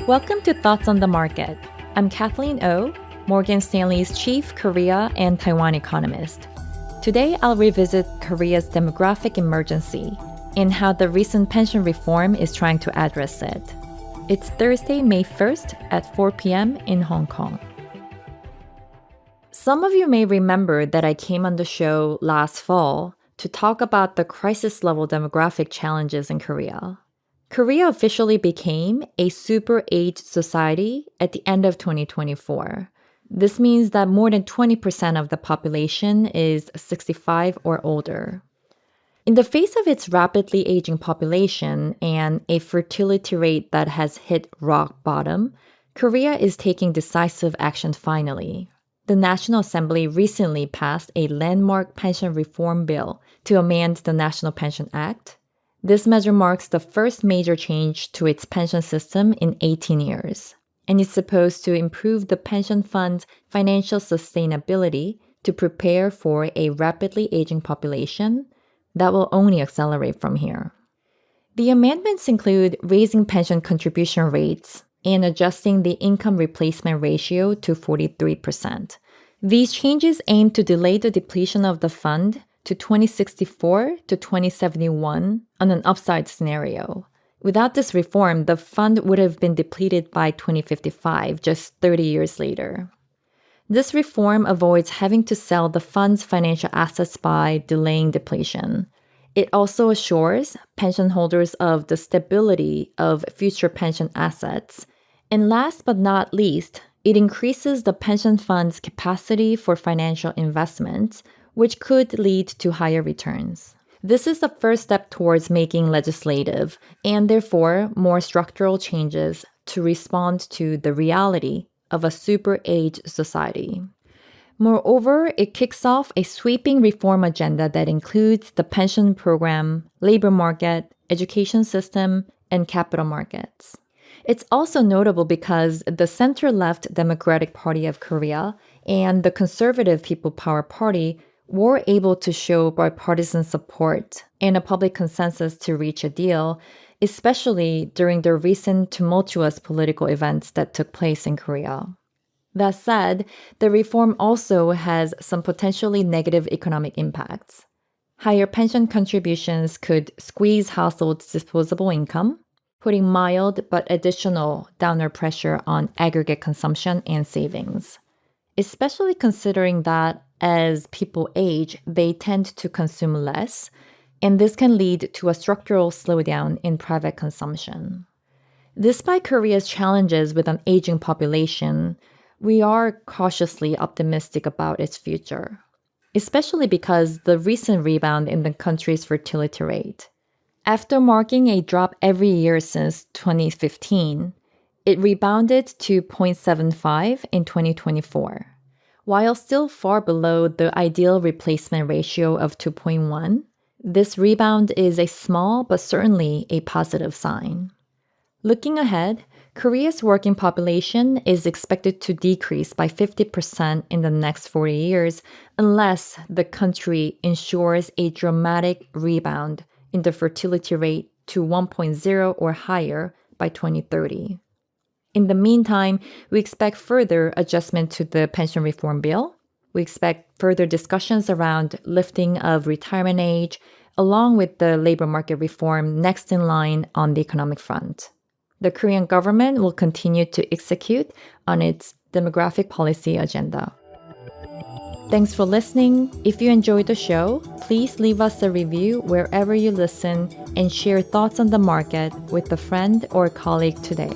Welcome to Thoughts on the Market. I'm Kathleen Oh, Morgan Stanley's Chief Korea and Taiwan economist. Today, I'll revisit Korea's demographic emergency and how the recent pension reform is trying to address it. It's Thursday, May 1st at 4 p.m. in Hong Kong. Some of you may remember that I came on the show last fall to talk about the crisis-level demographic challenges in Korea. Korea officially became a super-aged society at the end of 2024. This means that more than 20% of the population is 65 or older. In the face of its rapidly aging population and a fertility rate that has hit rock bottom, Korea is taking decisive action finally. The National Assembly recently passed a landmark pension reform bill to amend the National Pension Act. This measure marks the first major change to its pension system in 18 years, and is supposed to improve the pension fund's financial sustainability to prepare for a rapidly aging population that will only accelerate from here. The amendments include raising pension contribution rates and adjusting the income replacement ratio to 43%. These changes aim to delay the depletion of the fund to 2064 to 2071 on an upside scenario. Without this reform, the fund would have been depleted by 2055, just 30 years later. This reform avoids having to sell the fund's financial assets by delaying depletion. It also assures pension holders of the stability of future pension assets. And last but not least, it increases the pension fund's capacity for financial investments, which could lead to higher returns. This is the first step towards making legislative and therefore more structural changes to respond to the reality of a super-aged society. Moreover, it kicks off a sweeping reform agenda that includes the pension program, labor market, education system, and capital markets. It's also notable because the center-left Democratic Party of Korea and the Conservative People Power Party were able to show bipartisan support and a public consensus to reach a deal, especially during the recent tumultuous political events that took place in Korea. That said, the reform also has some potentially negative economic impacts. Higher pension contributions could squeeze households' disposable income, putting mild but additional downward pressure on aggregate consumption and savings, especially considering that as people age, they tend to consume less, and this can lead to a structural slowdown in private consumption. Despite Korea's challenges with an aging population, we are cautiously optimistic about its future, especially because the recent rebound in the country's fertility rate. After marking a drop every year since 2015, it rebounded to 0.75 in 2024. While still far below the ideal replacement ratio of 2.1, this rebound is a small but certainly a positive sign. Looking ahead, Korea's working population is expected to decrease by 50% in the next 40 years unless the country ensures a dramatic rebound in the fertility rate to 1.0 or higher by 2030. In the meantime, we expect further adjustment to the pension reform bill. We expect further discussions around lifting of retirement age, along with the labor market reform next in line on the economic front. The Korean government will continue to execute on its demographic policy agenda. Thanks for listening. If you enjoyed the show, please leave us a review wherever you listen and share thoughts on the market with a friend or colleague today.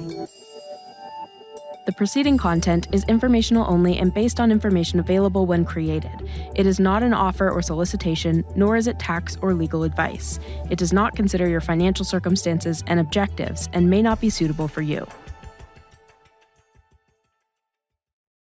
The preceding content is informational only and based on information available when created. It is not an offer or solicitation, nor is it tax or legal advice. It does not consider your financial circumstances and objectives and may not be suitable for you.